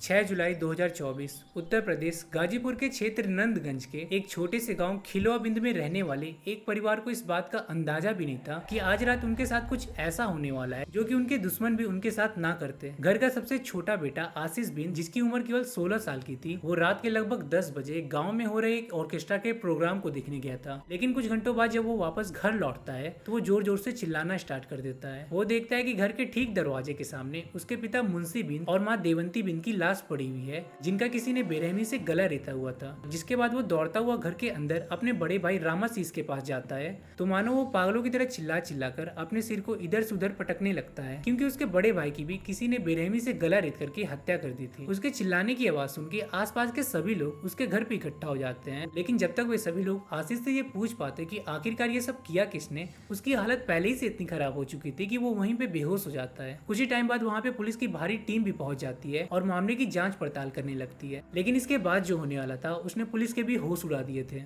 6 जुलाई 2024 उत्तर प्रदेश गाजीपुर के क्षेत्र नंदगंज के एक छोटे से गांव खिलोआ बिंद में रहने वाले एक परिवार को इस बात का अंदाजा भी नहीं था कि आज रात उनके साथ कुछ ऐसा होने वाला है जो कि उनके दुश्मन भी उनके साथ ना करते। घर का सबसे छोटा बेटा आशीष बिंद, जिसकी उम्र केवल 16 साल की थी, वो रात के लगभग 10 बजे गाँव में हो रहे एक ऑर्केस्ट्रा के प्रोग्राम को देखने गया था। लेकिन कुछ घंटों बाद जब वो वापस घर लौटता है तो वो जोर जोर से चिल्लाना स्टार्ट कर देता है। वो देखता है कि घर के ठीक दरवाजे के सामने उसके पिता मुंशी बिंद और माँ देवंती बिंद की लाश पड़ी हुई है, जिनका किसी ने बेरहमी से गला रेता हुआ था। जिसके बाद वो दौड़ता हुआ घर के अंदर अपने बड़े भाई रामाशीष के पास जाता है तो मानो वो पागलों की तरह चिल्ला चिल्लाकर अपने सिर को इधर से उधर पटकने लगता है, क्योंकि उसके बड़े भाई की भी किसी ने बेरहमी से गला रेत करके हत्या कर दी थी। उसके चिल्लाने की आवाज सुन के आसपास के सभी लोग उसके घर पे इकट्ठा हो जाते हैं, लेकिन जब तक वे सभी लोग आशीष से ये पूछ पाते कि आखिरकार ये सब किया किसने, उसकी हालत पहले ही से इतनी खराब हो चुकी थी कि वो वहीं पे बेहोश हो जाता है। कुछ ही टाइम बाद वहाँ पे पुलिस की भारी टीम भी पहुंच जाती है और मामले की जांच पड़ताल करने लगती है। लेकिन इसके बाद जो होने वाला था उसने पुलिस के भी होश उड़ा दिए थे।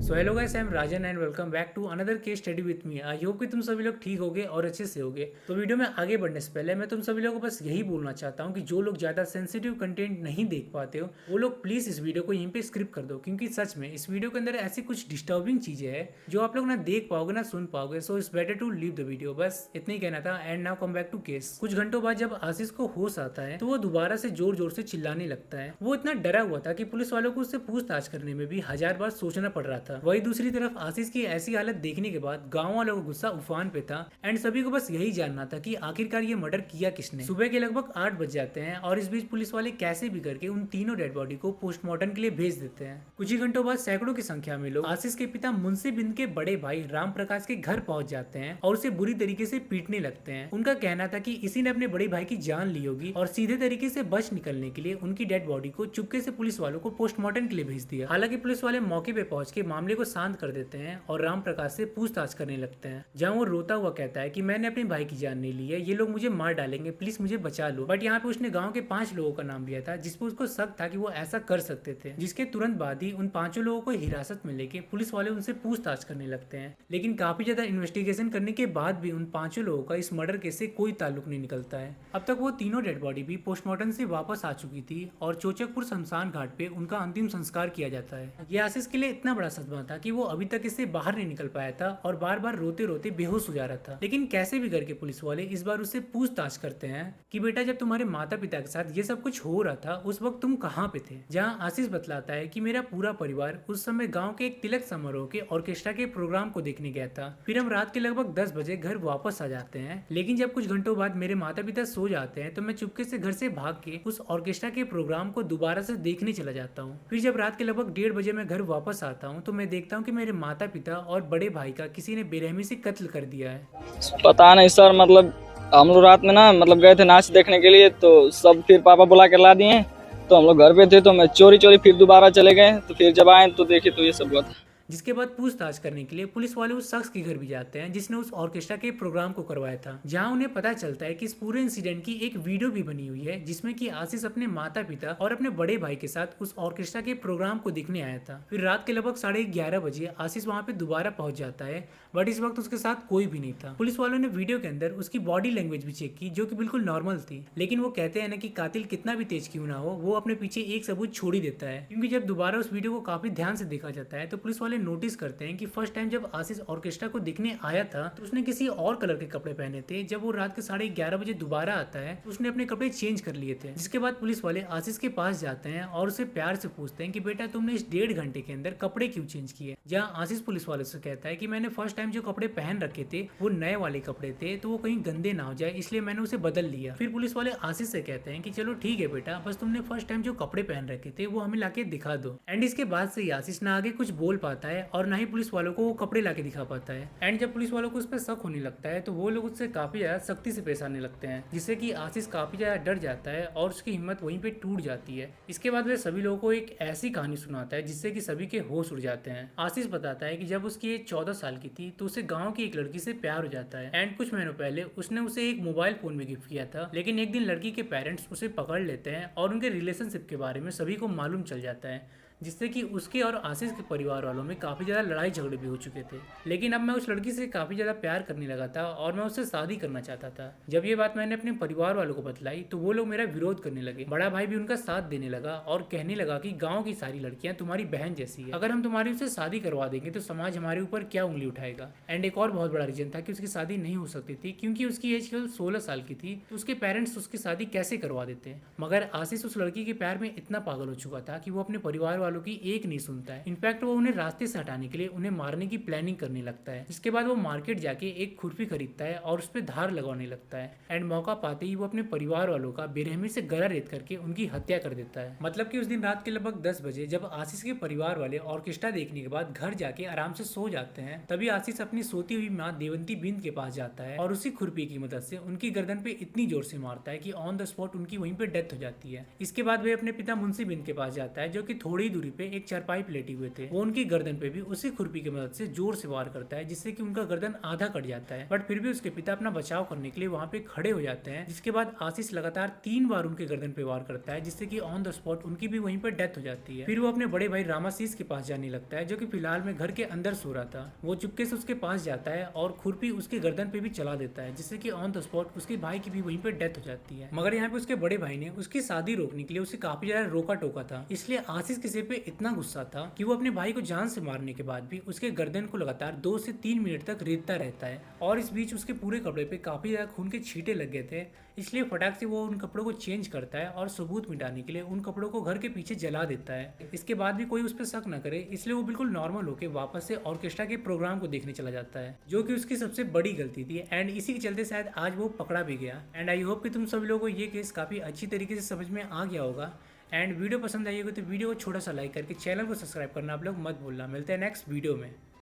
So hello guys, I am Rajan and welcome back to another case study with me. I hope कि तुम सभी लोग ठीक होगे और अच्छे से होगे। तो वीडियो में आगे बढ़ने से पहले मैं तुम सभी लोगों को बस यही बोलना चाहता हूँ कि जो लोग ज़्यादा सेंसिटिव कंटेंट नहीं देख पाते हो वो लोग प्लीज़ इस वीडियो को यहीं पे स्किप कर दो, क्योंकि सच में इस वीडियो के अंदर ऐसी कुछ डिस्टर्बिंग चीज़ें हैं जो आप लोग ना देख पाओगे ना सुन पाओगे। So it's better to leave the video. बस इतना ही कहना था। And now come back to case. कुछ घंटों बाद जब आशीष को होश आता है तो वो दोबारा से जोर जोर से चिल्लाने लगता है। वो इतना डरा हुआ था कि पुलिस वालों को उससे पूछताछ करने में भी 1000 बार सोचना पड़ रहा था। वही दूसरी तरफ आशीष की ऐसी हालत देखने के बाद गांव वालों का गुस्सा उफान पे था एंड सभी को बस यही जानना था कि आखिरकार ये मर्डर किया किसने। सुबह के लगभग 8 बज जाते हैं और इस बीच पुलिस वाले कैसे भी करके उन तीनों डेड बॉडी को पोस्टमार्टम के लिए भेज देते हैं। कुछ ही घंटों बाद सैकड़ों की संख्या में लोग आशीष के पिता मुंशी बिंद के बड़े भाई राम प्रकाश के घर पहुंच जाते हैं और उसे बुरी तरीके से पीटने लगते हैं। उनका कहना था कि इसी ने अपने बड़े भाई की जान ली होगी और सीधे तरीके से बच निकलने के लिए उनकी डेड बॉडी को चुपके से पुलिस वालों को पोस्टमार्टम के लिए भेज दिया। हालांकि पुलिस वाले मौके पे पहुंच के मामले को शांत कर देते हैं और राम प्रकाश से पूछताछ करने लगते हैं, जहां वो रोता हुआ कहता है कि मैंने अपने भाई की जान नहीं ली है, ये लोग मुझे मार डालेंगे, प्लीज मुझे बचा लो। बट यहाँ पे उसने गांव के 5 लोगों का नाम लिया था जिसपे उसको शक था कि वो ऐसा कर सकते थे। जिसके तुरंत बाद ही उन 5 लोगों को हिरासत में लेके पुलिस वाले उनसे पूछताछ करने लगते हैं। लेकिन काफी ज्यादा इन्वेस्टिगेशन करने के बाद भी उन 5 लोगों का इस मर्डर केस से कोई ताल्लुक नहीं निकलता है। अब तक वो तीनों डेड बॉडी भी पोस्टमार्टम से वापस आ चुकी थी और चोचकपुर शमशान घाट पे उनका अंतिम संस्कार किया जाता है। ये आशीष के लिए इतना बड़ा सदमा था कि वो अभी तक इससे बाहर नहीं निकल पाया था और बार बार रोते रोते बेहोश हो जा रहा था। लेकिन कैसे भी करके पुलिस वाले इस बार उससे पूछताछ करते हैं कि बेटा, जब तुम्हारे माता पिता के साथ ये सब कुछ हो रहा था उस वक्त तुम कहाँ पे थे। जहाँ आशीष बतलाता है कि मेरा पूरा परिवार उस समय गांव के एक तिलक समारोह के ऑर्केस्ट्रा के प्रोग्राम को देखने गया था। फिर हम रात के लगभग 10 बजे घर वापस आ जाते हैं। लेकिन जब कुछ घंटों बाद मेरे माता पिता सो जाते हैं तो मैं चुपके से घर से भाग के उस ऑर्केस्ट्रा के प्रोग्राम को दोबारा से देखने चला जाता हूँ। फिर जब रात के लगभग 1:30 बजे मैं घर वापस आता हूँ तो मैं देखता हूँ कि मेरे माता पिता और बड़े भाई का किसी ने बेरहमी से कत्ल कर दिया है। पता नहीं सर, मतलब हम लोग रात में ना गए थे नाच देखने के लिए, तो सब फिर पापा बुला के ला दिए। तो हम लोग घर पे थे तो मैं चोरी चोरी फिर दोबारा चले गए। तो फिर जब आए तो देखे तो ये सब हुआ था। जिसके बाद पूछताछ करने के लिए पुलिस वाले उस शख्स के घर भी जाते हैं जिसने उस ऑर्केस्ट्रा के प्रोग्राम को करवाया था। जहां उन्हें पता चलता है कि इस पूरे इंसिडेंट की एक वीडियो भी बनी हुई है जिसमें कि आशीष अपने माता पिता और अपने बड़े भाई के साथ उस ऑर्केस्ट्रा के प्रोग्राम को देखने आया था। फिर रात के लगभग 11:30 बजे आशीष वहाँ पे दोबारा पहुंच जाता है, बट इस वक्त उसके साथ कोई भी नहीं था। पुलिस वालों ने वीडियो के अंदर उसकी बॉडी लैंग्वेज भी चेक की जो कि बिल्कुल नॉर्मल थी। लेकिन वो कहते हैं ना कि कातिल कितना भी तेज क्यों ना हो, वो अपने पीछे एक सबूत छोड़ ही देता है। क्योंकि जब दोबारा उस वीडियो को काफी ध्यान से देखा जाता है तो पुलिस वाले नोटिस करते हैं कि फर्स्ट टाइम जब आशीष ऑर्केस्ट्रा को देखने आया था तो उसने किसी और कलर के कपड़े पहने थे। जब वो रात के 11:30 बजे दोबारा आता है तो उसने अपने कपड़े चेंज कर लिए थे। जिसके बाद पुलिस वाले आशीष के पास जाते हैं और उसे प्यार से पूछते हैं कि बेटा, तुमने इस 1.5 घंटे के अंदर कपड़े क्यों चेंज किए। जहाँ आशीष पुलिस वाले से कहता है कि मैंने फर्स्ट टाइम जो कपड़े पहन रखे थे वो नए वाले कपड़े थे, तो वो कहीं गंदे ना हो जाए इसलिए मैंने उसे बदल लिया। फिर पुलिस वाले आशीष से कहते हैं कि चलो ठीक है बेटा, बस तुमने फर्स्ट टाइम जो कपड़े पहन रखे थे वो हमें लाके दिखा दो। एंड इसके बाद से आशीष ना आगे कुछ बोल पाता है और ना ही पुलिस वालों को वो कपड़े लाके दिखा पाता है। एंड जब पुलिस वालों को उस पर शक होने लगता है तो वो लोग उससे काफी ज्यादा सख्ती से पेश आने लगते हैं, जिससे कि आशीष काफी ज्यादा डर जाता है और उसकी हिम्मत वहीं पे टूट जाती है। इसके बाद वह सभी लोगों को एक ऐसी कहानी सुनाता है जिससे कि सभी के होश उड़ जाते हैं। आशीष बताता है कि जब उसकी एज 14 साल की थी तो उसे गाँव की एक लड़की से प्यार हो जाता है एंड कुछ महीनों पहले उसने उसे एक मोबाइल फोन भी गिफ्ट किया था। लेकिन एक दिन लड़की के पेरेंट्स उसे पकड़ लेते हैं और उनके रिलेशनशिप के बारे में सभी को मालूम चल जाता है, जिससे कि उसके और आशीष के परिवार वालों में काफी ज्यादा लड़ाई झगड़े भी हो चुके थे। लेकिन अब मैं उस लड़की से काफी ज्यादा प्यार करने लगा था और मैं उससे शादी करना चाहता था। जब ये बात मैंने अपने परिवार वालों को बतलाई तो वो लोग मेरा विरोध करने लगे। बड़ा भाई भी उनका साथ देने लगा और कहने लगा कि गाँव की सारी लड़कियां तुम्हारी बहन जैसी है, अगर हम तुम्हारी उससे शादी करवा देंगे तो समाज हमारे ऊपर क्या उंगली उठाएगा। एंड एक और बहुत बड़ा रीजन था कि उसकी शादी नहीं हो सकती थी क्योंकि उसकी एज केवल 16 साल की थी, तो उसके पेरेंट्स उसकी शादी कैसे करवा देते हैं। मगर आशीष उस लड़की के प्यार में इतना पागल हो चुका था कि वो अपने परिवार वालों की एक नहीं सुनता है। इनफैक्ट वो उन्हें रास्ते से हटाने के लिए उन्हें मारने की प्लानिंग करने लगता है। इसके बाद वो मार्केट जाके एक खुरपी खरीदता है और उस पर धार लगाने लगता है। एंड मौका पाते ही वो अपने परिवार वालों का बेरहमी से गला रेत करके उनकी हत्या कर देता है। मतलब कि उस दिन रात के लगभग 10 बजे जब आशीष के परिवार वाले ऑर्केस्ट्रा देखने के बाद घर जाके आराम से सो जाते हैं, तभी आशीष अपनी सोती हुई माँ देवंती बिंद के पास जाता है और उसी खुरपी की मदद से उनकी गर्दन पे इतनी जोर से मारता है कि ऑन द स्पॉट उनकी वहीं पे डेथ हो जाती है। इसके बाद वे अपने पिता मुंशी बिंद के पास जाता है जो कि थोड़ी ही दूरी पे एक चारपाई पे लेटे हुए थे। वो उनकी गर्दन पे भी उसी खुरपी की मदद से जोर से वार करता है जिससे कि उनका गर्दन आधा कट जाता है। बट फिर भी उसके पिता अपना बचाव करने के लिए वहाँ पे खड़े हो जाते हैं, जिसके बाद आशीष लगातार 3 बार उनके गर्दन पे वार करता है जिससे कि ऑन द स्पॉट उनकी भी वहीं पे डेथ हो जाती है। फिर वो अपने बड़े भाई रामाशीष के पास जाने लगता है जो कि फिलहाल में घर के अंदर सो रहा था। वो चुपके से उसके पास जाता है और खुरपी उसके गर्दन पे भी चला देता है जिससे कि ऑन द स्पॉट उसके भाई की भी वहीं पे डेथ हो जाती है। मगर यहाँ पे उसके बड़े भाई ने उसकी शादी रोकने के लिए उसे काफी ज्यादा रोका टोका था, इसलिए आशीष के सिर पे इतना गुस्सा था कि वो अपने भाई को जान से मारने के बाद भी उसके गर्दन को लगातार 2 से 3 मिनट तक रेतता रहता है। और इस बीच उसके पूरे कपड़े पे काफी ज्यादा खून के छींटे लग गए थे, इसलिए फटाक से वो उन कपड़ों को चेंज करता है और सबूत मिटाने के लिए उन कपड़ों को घर के पीछे जला देता है। इसके बाद भी कोई उस पर शक न करे, इसलिए वो बिल्कुल नॉर्मल होकर वापस से ऑर्केस्ट्रा के प्रोग्राम को देखने चला जाता है, जो कि उसकी सबसे बड़ी गलती थी। एंड इसी के चलते शायद आज वो पकड़ा भी गया। एंड आई होप कि तुम सभी लोगों को ये केस काफी अच्छी तरीके से समझ में आ गया होगा। एंड वीडियो पसंद आई होगी तो वीडियो को छोटा सा लाइक करके चैनल को सब्सक्राइब करना आप लोग मत भूलना। मिलते हैं नेक्स्ट वीडियो में।